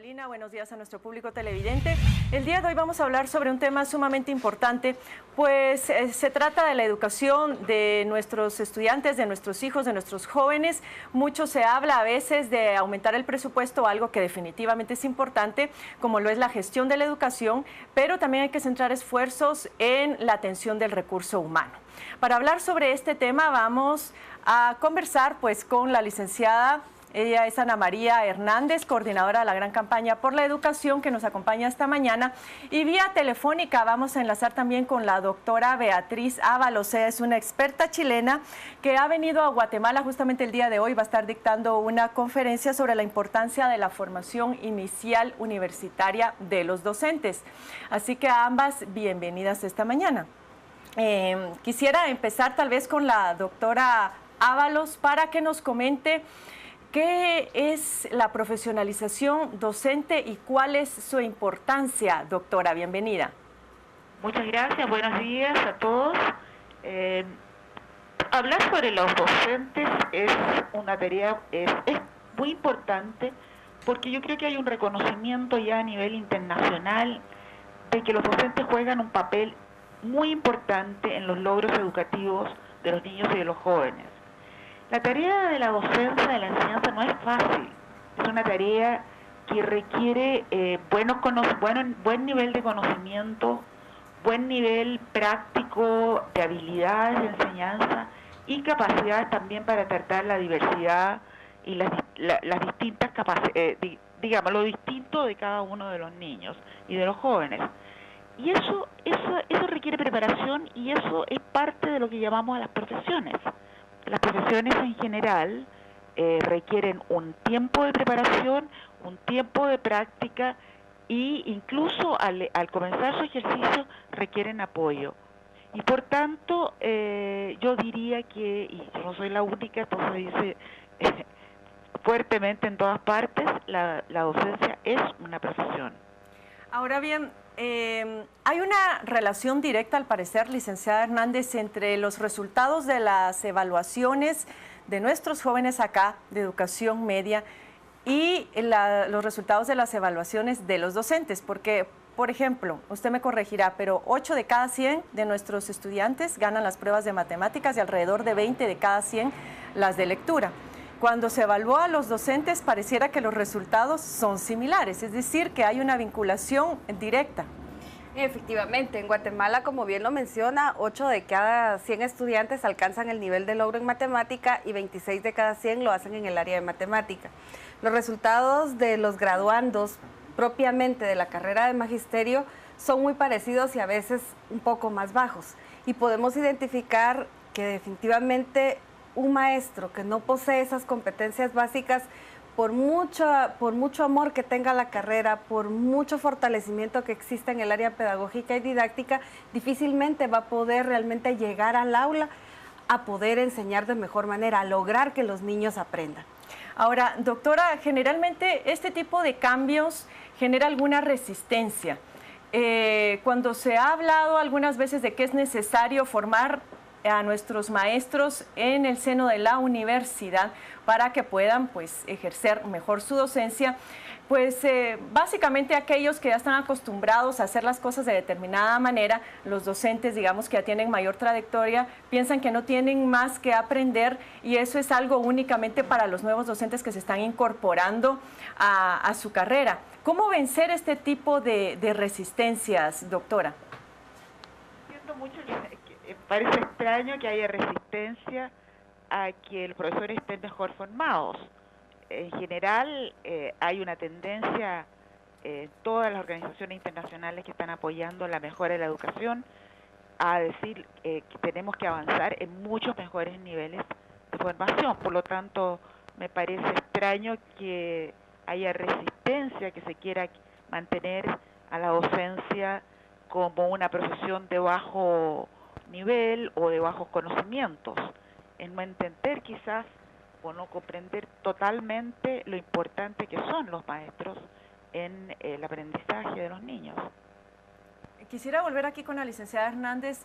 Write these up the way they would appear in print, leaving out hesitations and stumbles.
Paulina, buenos días a nuestro público televidente. El día de hoy vamos a hablar sobre un tema sumamente importante, pues se trata de la educación de nuestros estudiantes, de nuestros hijos, de nuestros jóvenes. Mucho se habla a veces de aumentar el presupuesto, algo que definitivamente es importante, como lo es la gestión de la educación, pero también hay que centrar esfuerzos en la atención del recurso humano. Para hablar sobre este tema vamos a conversar pues con la licenciada. Ella es Ana María Hernández, coordinadora de la Gran Campaña por la Educación, que nos acompaña esta mañana. Y vía telefónica vamos a enlazar también con la doctora Beatriz Ábalos. Ella es una experta chilena que ha venido a Guatemala justamente el día de hoy. Va a estar dictando una conferencia sobre la importancia de la formación inicial universitaria de los docentes. Así que a ambas, bienvenidas esta mañana. Quisiera empezar tal vez con la doctora Ábalos para que nos comente ¿qué es la profesionalización docente y cuál es su importancia, doctora? Bienvenida. Muchas gracias, buenos días a todos. Hablar sobre los docentes es una tarea es muy importante porque yo creo que hay un reconocimiento ya a nivel internacional de que los docentes juegan un papel muy importante en los logros educativos de los niños y de los jóvenes. La tarea de la docencia, de la enseñanza, no es fácil. Es una tarea que requiere buen nivel de conocimiento, buen nivel práctico de habilidades de enseñanza y capacidades también para tratar la diversidad y las distintas capacidades, digamos, lo distinto de cada uno de los niños y de los jóvenes. Y eso requiere preparación y eso es parte de lo que llamamos a las profesiones. Las profesiones en general requieren un tiempo de preparación, un tiempo de práctica e incluso al comenzar su ejercicio requieren apoyo. Y por tanto, yo diría que, y yo no soy la única, esto se dice fuertemente en todas partes, la docencia es una profesión. Ahora bien, hay una relación directa, al parecer, licenciada Hernández, entre los resultados de las evaluaciones de nuestros jóvenes acá de educación media y los resultados de las evaluaciones de los docentes, porque, por ejemplo, usted me corregirá, pero 8 de cada 100 de nuestros estudiantes ganan las pruebas de matemáticas y alrededor de 20 de cada 100 las de lectura. Cuando se evalúa a los docentes, pareciera que los resultados son similares, es decir, que hay una vinculación directa. Efectivamente, en Guatemala, como bien lo menciona, 8 de cada 100 estudiantes alcanzan el nivel de logro en matemática y 26 de cada 100 lo hacen en el área de matemática. Los resultados de los graduandos propiamente de la carrera de magisterio son muy parecidos y a veces un poco más bajos. Y podemos identificar que definitivamente un maestro que no posee esas competencias básicas, por mucho amor que tenga la carrera, por mucho fortalecimiento que exista en el área pedagógica y didáctica, difícilmente va a poder realmente llegar al aula a poder enseñar de mejor manera, a lograr que los niños aprendan. Ahora, doctora, generalmente este tipo de cambios genera alguna resistencia. Cuando se ha hablado algunas veces de que es necesario formar a nuestros maestros en el seno de la universidad para que puedan pues ejercer mejor su docencia, pues básicamente aquellos que ya están acostumbrados a hacer las cosas de determinada manera, los docentes digamos que ya tienen mayor trayectoria, piensan que no tienen más que aprender y eso es algo únicamente para los nuevos docentes que se están incorporando a su carrera. ¿Cómo vencer este tipo de resistencias, doctora? Siento mucho que parece extraño que haya resistencia a que los profesores estén mejor formados. En general hay una tendencia en todas las organizaciones internacionales que están apoyando la mejora de la educación a decir que tenemos que avanzar en muchos mejores niveles de formación. Por lo tanto, me parece extraño que haya resistencia, que se quiera mantener a la docencia como una profesión de bajo nivel o de bajos conocimientos, en no entender quizás o no comprender totalmente lo importante que son los maestros en el aprendizaje de los niños. Quisiera volver aquí con la licenciada Hernández.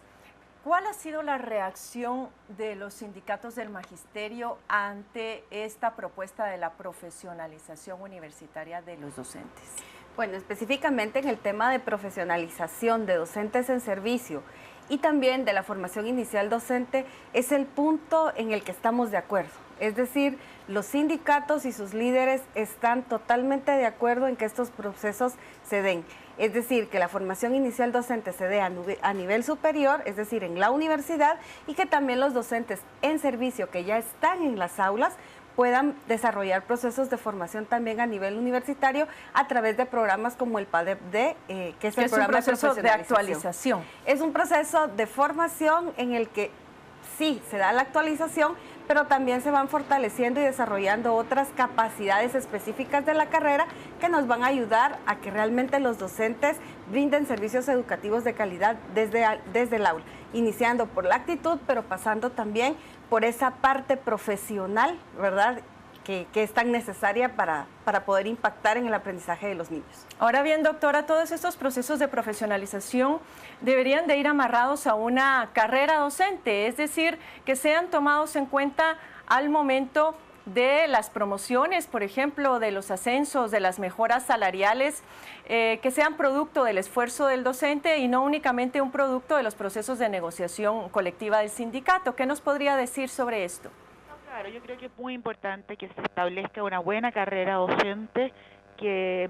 ¿Cuál ha sido la reacción de los sindicatos del magisterio ante esta propuesta de la profesionalización universitaria de los docentes? Bueno, específicamente en el tema de profesionalización de docentes en servicio y también de la formación inicial docente, es el punto en el que estamos de acuerdo. Es decir, los sindicatos y sus líderes están totalmente de acuerdo en que estos procesos se den. Es decir, que la formación inicial docente se dé a nivel superior, es decir, en la universidad, y que también los docentes en servicio que ya están en las aulas puedan desarrollar procesos de formación también a nivel universitario a través de programas como el PADEP-D, que es el programa un proceso de actualización. Es un proceso de formación en el que sí se da la actualización, pero también se van fortaleciendo y desarrollando otras capacidades específicas de la carrera que nos van a ayudar a que realmente los docentes brinden servicios educativos de calidad desde el aula, iniciando por la actitud, pero pasando también por esa parte profesional, ¿verdad?, que es tan necesaria para poder impactar en el aprendizaje de los niños. Ahora bien, doctora, todos estos procesos de profesionalización deberían de ir amarrados a una carrera docente, es decir, que sean tomados en cuenta al momento de las promociones, por ejemplo, de los ascensos, de las mejoras salariales, que sean producto del esfuerzo del docente y no únicamente un producto de los procesos de negociación colectiva del sindicato. ¿Qué nos podría decir sobre esto? Claro, yo creo que es muy importante que se establezca una buena carrera docente que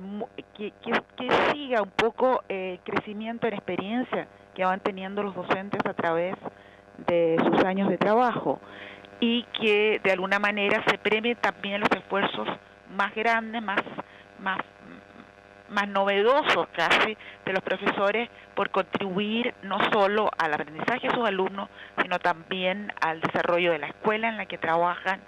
siga un poco el crecimiento en experiencia que van teniendo los docentes a través de sus años de trabajo y que de alguna manera se premie también los esfuerzos más grandes, más novedosos casi de los profesores por contribuir no solo al aprendizaje de sus alumnos, sino también al desarrollo de la escuela en la que trabajan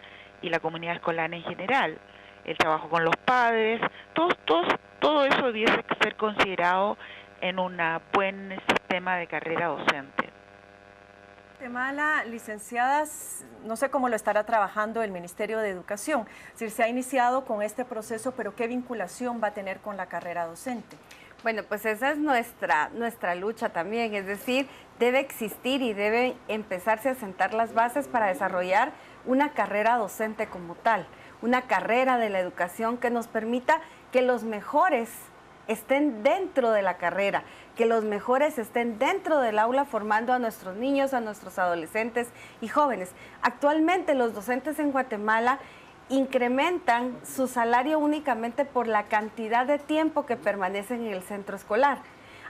y la comunidad escolar en general. El trabajo con los padres, todo eso debiese ser considerado en un buen sistema de carrera docente. Guatemala, licenciadas, no sé cómo lo estará trabajando el Ministerio de Educación, es decir, se ha iniciado con este proceso, pero ¿qué vinculación va a tener con la carrera docente? Bueno, pues esa es nuestra lucha también, es decir, debe existir y debe empezarse a sentar las bases para desarrollar una carrera docente como tal, una carrera de la educación que nos permita que los mejores estén dentro de la carrera, que los mejores estén dentro del aula formando a nuestros niños, a nuestros adolescentes y jóvenes. Actualmente los docentes en Guatemala incrementan su salario únicamente por la cantidad de tiempo que permanecen en el centro escolar,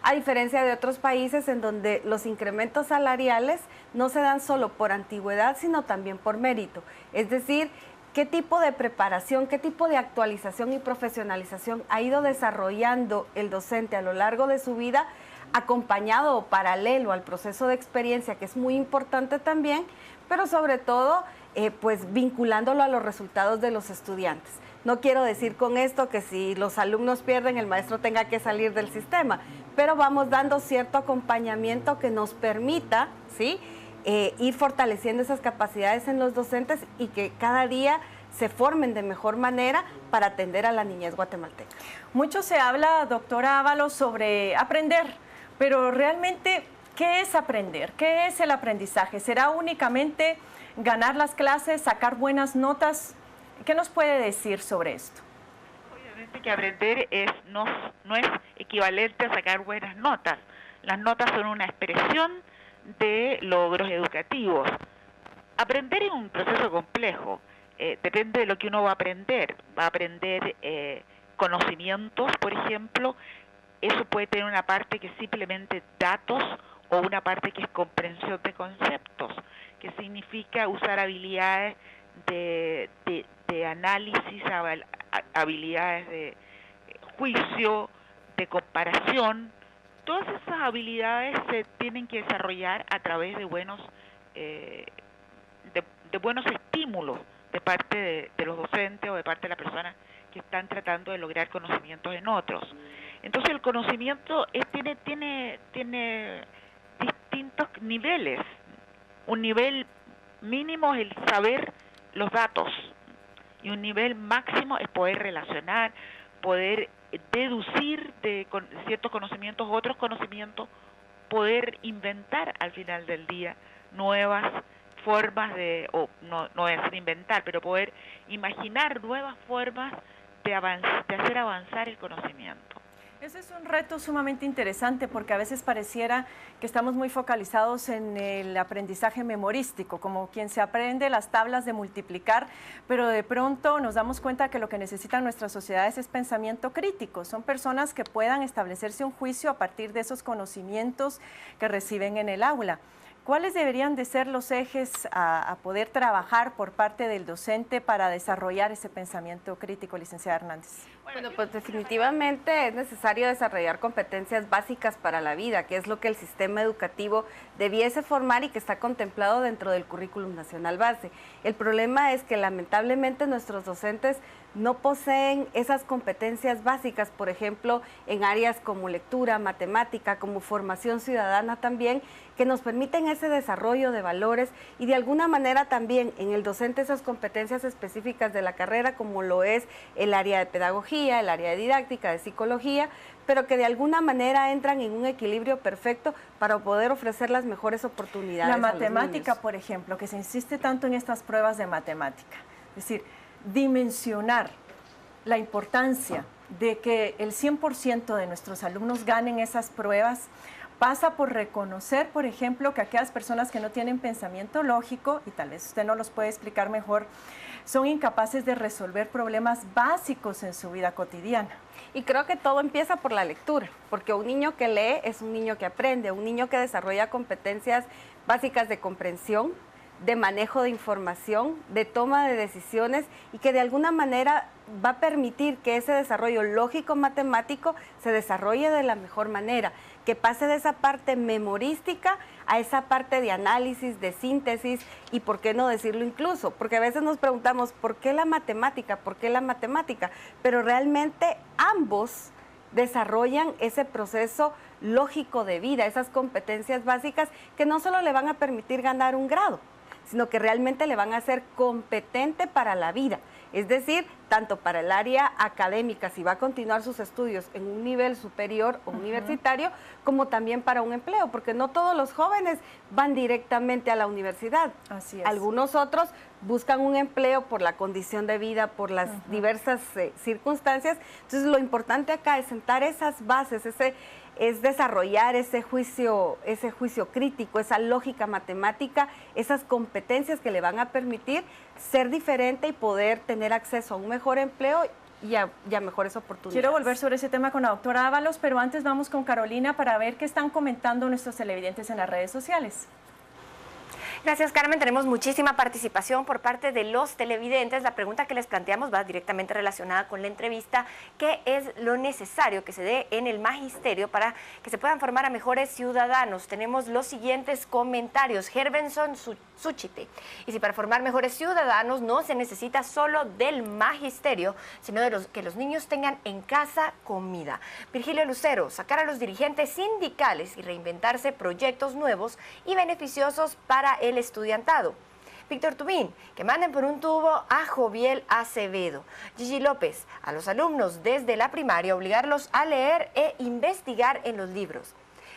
a diferencia de otros países en donde los incrementos salariales no se dan solo por antigüedad, sino también por mérito. Es decir, qué tipo de preparación, qué tipo de actualización y profesionalización ha ido desarrollando el docente a lo largo de su vida, acompañado o paralelo al proceso de experiencia, que es muy importante también, pero sobre todo pues vinculándolo a los resultados de los estudiantes. No quiero decir con esto que si los alumnos pierden, el maestro tenga que salir del sistema, pero vamos dando cierto acompañamiento que nos permita, ¿sí?, ir fortaleciendo esas capacidades en los docentes y que cada día se formen de mejor manera para atender a la niñez guatemalteca. Mucho se habla, doctora Ábalos, sobre aprender, pero realmente, ¿qué es aprender? ¿Qué es el aprendizaje? ¿Será únicamente ganar las clases, sacar buenas notas? ¿Qué nos puede decir sobre esto? Obviamente que aprender no es equivalente a sacar buenas notas. Las notas son una expresión de logros educativos. Aprender es un proceso complejo, depende de lo que uno va a aprender. Va a aprender conocimientos, por ejemplo, eso puede tener una parte que es simplemente datos o una parte que es comprensión de conceptos, que significa usar habilidades de análisis, habilidades de juicio, de comparación. Todas esas habilidades se tienen que desarrollar a través de buenos estímulos de parte de los docentes o de parte de las personas que están tratando de lograr conocimientos en otros. Entonces el conocimiento tiene distintos niveles. Un nivel mínimo es el saber los datos y un nivel máximo es poder relacionar, poder deducir de ciertos conocimientos otros conocimientos poder inventar al final del día nuevas formas de, o no es inventar, pero poder imaginar nuevas formas de hacer avanzar el conocimiento. Ese es un reto sumamente interesante porque a veces pareciera que estamos muy focalizados en el aprendizaje memorístico, como quien se aprende las tablas de multiplicar, pero de pronto nos damos cuenta que lo que necesitan nuestras sociedades es pensamiento crítico. Son personas que puedan establecerse un juicio a partir de esos conocimientos que reciben en el aula. ¿Cuáles deberían de ser los ejes a poder trabajar por parte del docente para desarrollar ese pensamiento crítico, licenciada Hernández? Bueno, pues definitivamente es necesario desarrollar competencias básicas para la vida, que es lo que el sistema educativo debiese formar y que está contemplado dentro del Currículum Nacional Base. El problema es que lamentablemente nuestros docentes no poseen esas competencias básicas, por ejemplo, en áreas como lectura, matemática, como formación ciudadana también, que nos permiten ese desarrollo de valores y de alguna manera también en el docente esas competencias específicas de la carrera, como lo es el área de pedagogía, el área de didáctica, de psicología, pero que de alguna manera entran en un equilibrio perfecto para poder ofrecer las mejores oportunidades. La matemática, por ejemplo, que se insiste tanto en estas pruebas de matemática, es decir, dimensionar la importancia de que el 100% de nuestros alumnos ganen esas pruebas pasa por reconocer, por ejemplo, que aquellas personas que no tienen pensamiento lógico, y tal vez usted no los puede explicar mejor, son incapaces de resolver problemas básicos en su vida cotidiana. Y creo que todo empieza por la lectura, porque un niño que lee es un niño que aprende, un niño que desarrolla competencias básicas de comprensión, de manejo de información, de toma de decisiones y que de alguna manera va a permitir que ese desarrollo lógico-matemático se desarrolle de la mejor manera, que pase de esa parte memorística a esa parte de análisis, de síntesis y por qué no decirlo incluso, porque a veces nos preguntamos ¿por qué la matemática? ¿Por qué la matemática? Pero realmente ambos desarrollan ese proceso lógico de vida, esas competencias básicas que no solo le van a permitir ganar un grado, sino que realmente le van a hacer competente para la vida. Es decir, tanto para el área académica, si va a continuar sus estudios en un nivel superior o universitario, como también para un empleo, porque no todos los jóvenes van directamente a la universidad. Así es. Algunos otros buscan un empleo por la condición de vida, por las diversas circunstancias. Entonces, lo importante acá es sentar esas bases, es desarrollar ese juicio crítico, esa lógica matemática, esas competencias que le van a permitir ser diferente y poder tener acceso a un mejor empleo y a mejores oportunidades. Quiero volver sobre ese tema con la doctora Ábalos, pero antes vamos con Carolina para ver qué están comentando nuestros televidentes en las redes sociales. Gracias, Carmen. Tenemos muchísima participación por parte de los televidentes. La pregunta que les planteamos va directamente relacionada con la entrevista. ¿Qué es lo necesario que se dé en el magisterio para que se puedan formar a mejores ciudadanos? Tenemos los siguientes comentarios. Herbenson Suchite. Y si para formar mejores ciudadanos no se necesita solo del magisterio, sino de que los niños tengan en casa comida. Virgilio Lucero, sacar a los dirigentes sindicales y reinventarse proyectos nuevos y beneficiosos para el estudiantado. Víctor Tubín, que manden por un tubo a Joviel Acevedo. Gigi López, a los alumnos desde la primaria obligarlos a leer e investigar en los libros.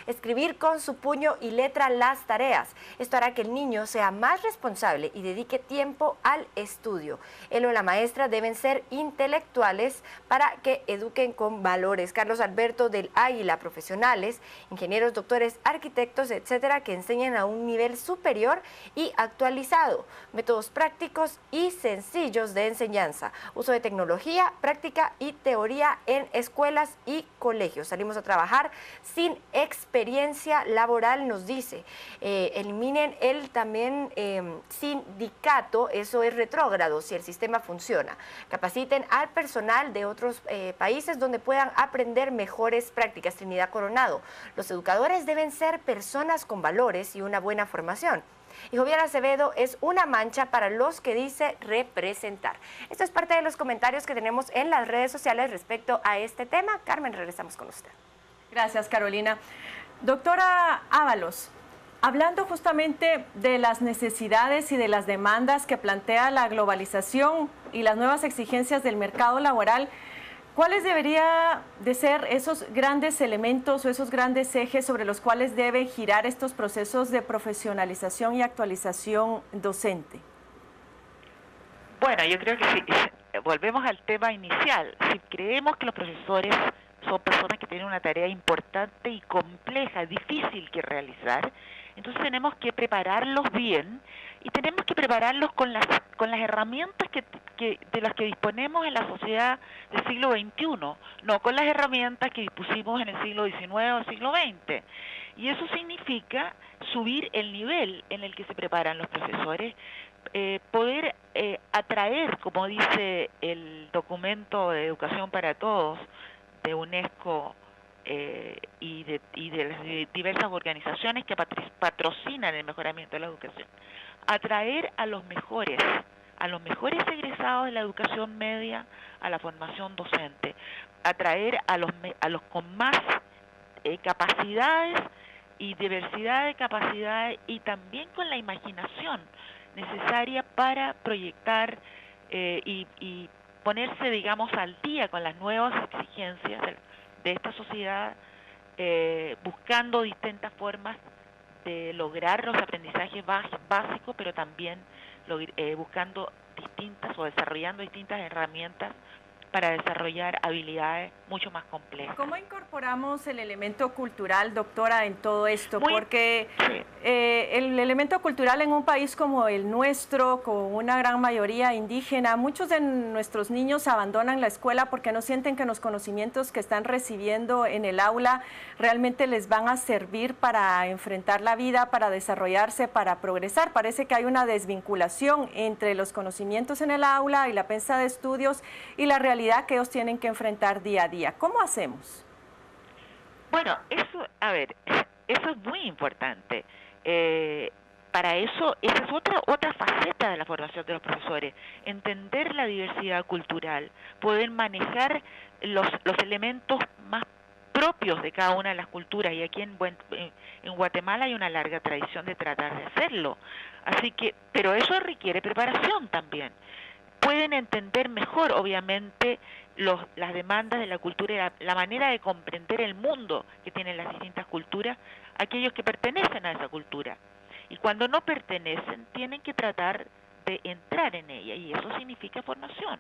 Escribir con su puño y letra las tareas. Esto hará que el niño sea más responsable y dedique tiempo al estudio. Él o la maestra deben ser intelectuales para que eduquen con valores. Carlos Alberto del Águila, profesionales, ingenieros, doctores, arquitectos, etcétera, que enseñen a un nivel superior y actualizado. Métodos prácticos y sencillos de enseñanza. Uso de tecnología, práctica y teoría en escuelas y colegios. Salimos a trabajar sin experiencia laboral, nos dice. Eliminen el también sindicato, eso es retrógrado si el sistema funciona. Capaciten al personal de otros países donde puedan aprender mejores prácticas. Trinidad Coronado, los educadores deben ser personas con valores y una buena formación. Y Joviel Acevedo es una mancha para los que dice representar. Esto es parte de los comentarios que tenemos en las redes sociales respecto a este tema. Carmen, regresamos con usted. Gracias, Carolina. Doctora Ábalos, hablando justamente de las necesidades y de las demandas que plantea la globalización y las nuevas exigencias del mercado laboral, ¿Cuáles debería de ser esos grandes elementos o esos grandes ejes sobre los cuales deben girar estos procesos de profesionalización y actualización docente? Bueno, yo creo que si volvemos al tema inicial, si creemos que los profesores son personas que tienen una tarea importante y compleja, difícil que realizar, entonces tenemos que prepararlos bien y tenemos que prepararlos con las herramientas de las que disponemos en la sociedad del siglo XXI, no con las herramientas que dispusimos en el siglo XIX o el siglo XX. Y eso significa subir el nivel en el que se preparan los profesores, poder atraer, como dice el documento de Educación para Todos de UNESCO y de las diversas organizaciones que patrocinan el mejoramiento de la educación, atraer a los mejores egresados de la educación media a la formación docente, atraer a los con más capacidades y diversidad de capacidades y también con la imaginación necesaria para proyectar y ponerse, digamos, al día con las nuevas exigencias de esta sociedad, buscando distintas formas de lograr los aprendizajes básicos, pero también buscando distintas o desarrollando distintas herramientas para desarrollar habilidades mucho más complejas. ¿Cómo incorporamos el elemento cultural, doctora, en todo esto? Porque el elemento cultural en un país como el nuestro, con una gran mayoría indígena, muchos de nuestros niños abandonan la escuela porque no sienten que los conocimientos que están recibiendo en el aula realmente les van a servir para enfrentar la vida, para desarrollarse, para progresar. Parece que hay una desvinculación entre los conocimientos en el aula y la mesa de estudios y la realidad que ellos tienen que enfrentar día a día. ¿Cómo hacemos? Bueno, eso es muy importante. Para eso, esa es otra faceta de la formación de los profesores, entender la diversidad cultural, poder manejar los elementos más propios de cada una de las culturas, y aquí en Guatemala hay una larga tradición de tratar de hacerlo. Así que, pero eso requiere preparación también. Pueden entender mejor, obviamente, las demandas de la cultura y la manera de comprender el mundo que tienen las distintas culturas, aquellos que pertenecen a esa cultura. Y cuando no pertenecen, tienen que tratar de entrar en ella, y eso significa formación.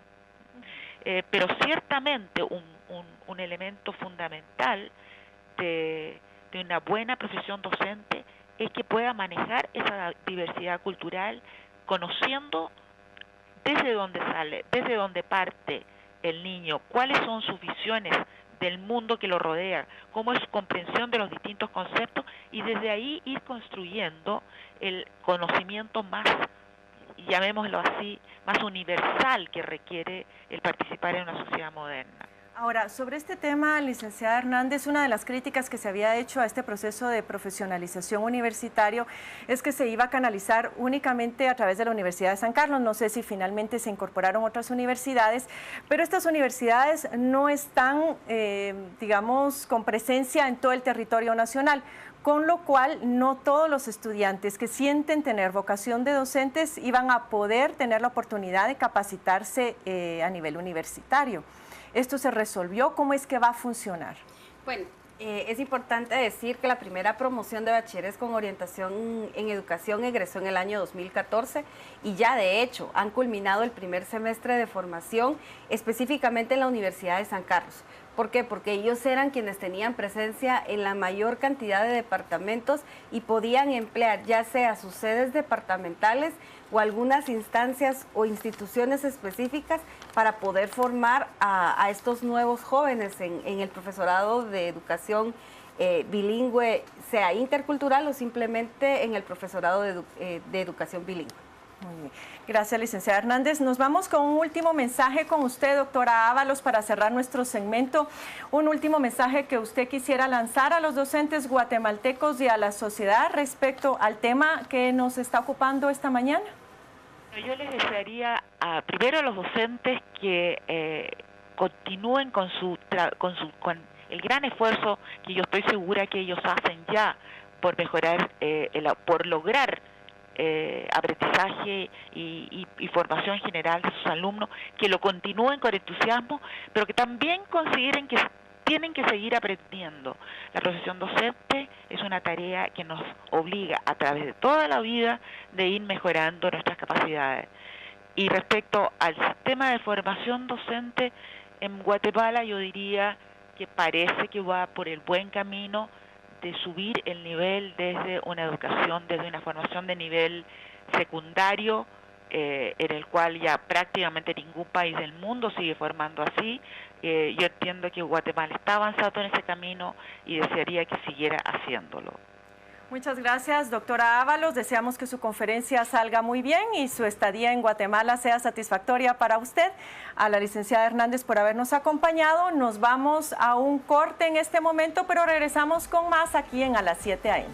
Pero ciertamente un elemento fundamental de una buena profesión docente es que pueda manejar esa diversidad cultural, conociendo desde dónde sale, desde dónde parte el niño, cuáles son sus visiones del mundo que lo rodea, cómo es su comprensión de los distintos conceptos, y desde ahí ir construyendo el conocimiento más, llamémoslo así, más universal que requiere el participar en una sociedad moderna. Ahora, sobre este tema, licenciada Hernández, una de las críticas que se había hecho a este proceso de profesionalización universitario es que se iba a canalizar únicamente a través de la Universidad de San Carlos. No sé si finalmente se incorporaron otras universidades, pero estas universidades no están, digamos, con presencia en todo el territorio nacional, con lo cual no todos los estudiantes que sienten tener vocación de docentes iban a poder tener la oportunidad de capacitarse a nivel universitario. ¿Esto se resolvió? ¿Cómo es que va a funcionar? Bueno, es importante decir que la primera promoción de bachilleres con orientación en educación egresó en el año 2014 y ya de hecho han culminado el primer semestre de formación específicamente en la Universidad de San Carlos. ¿Por qué? Porque ellos eran quienes tenían presencia en la mayor cantidad de departamentos y podían emplear ya sea sus sedes departamentales o algunas instancias o instituciones específicas para poder formar a estos nuevos jóvenes en el profesorado de educación bilingüe, sea intercultural o simplemente en el profesorado de educación bilingüe. Muy bien. Gracias, licenciada Hernández. Nos vamos con un último mensaje con usted, doctora Ábalos, para cerrar nuestro segmento. Un último mensaje que usted quisiera lanzar a los docentes guatemaltecos y a la sociedad respecto al tema que nos está ocupando esta mañana. Yo les desearía primero a los docentes que continúen con el gran esfuerzo que yo estoy segura que ellos hacen ya por mejorar, por lograr aprendizaje y formación general de sus alumnos, que lo continúen con entusiasmo, pero que también consideren que tienen que seguir aprendiendo. La profesión docente es una tarea que nos obliga a través de toda la vida de ir mejorando nuestras capacidades. Y respecto al sistema de formación docente en Guatemala, yo diría que parece que va por el buen camino de subir el nivel desde una educación, desde una formación de nivel secundario, en el cual ya prácticamente ningún país del mundo sigue formando así. Yo entiendo que Guatemala está avanzando en ese camino y desearía que siguiera haciéndolo. Muchas gracias, doctora Ábalos. Deseamos que su conferencia salga muy bien y su estadía en Guatemala sea satisfactoria para usted. A la licenciada Hernández por habernos acompañado. Nos vamos a un corte en este momento, pero regresamos con más aquí en A las 7 AM.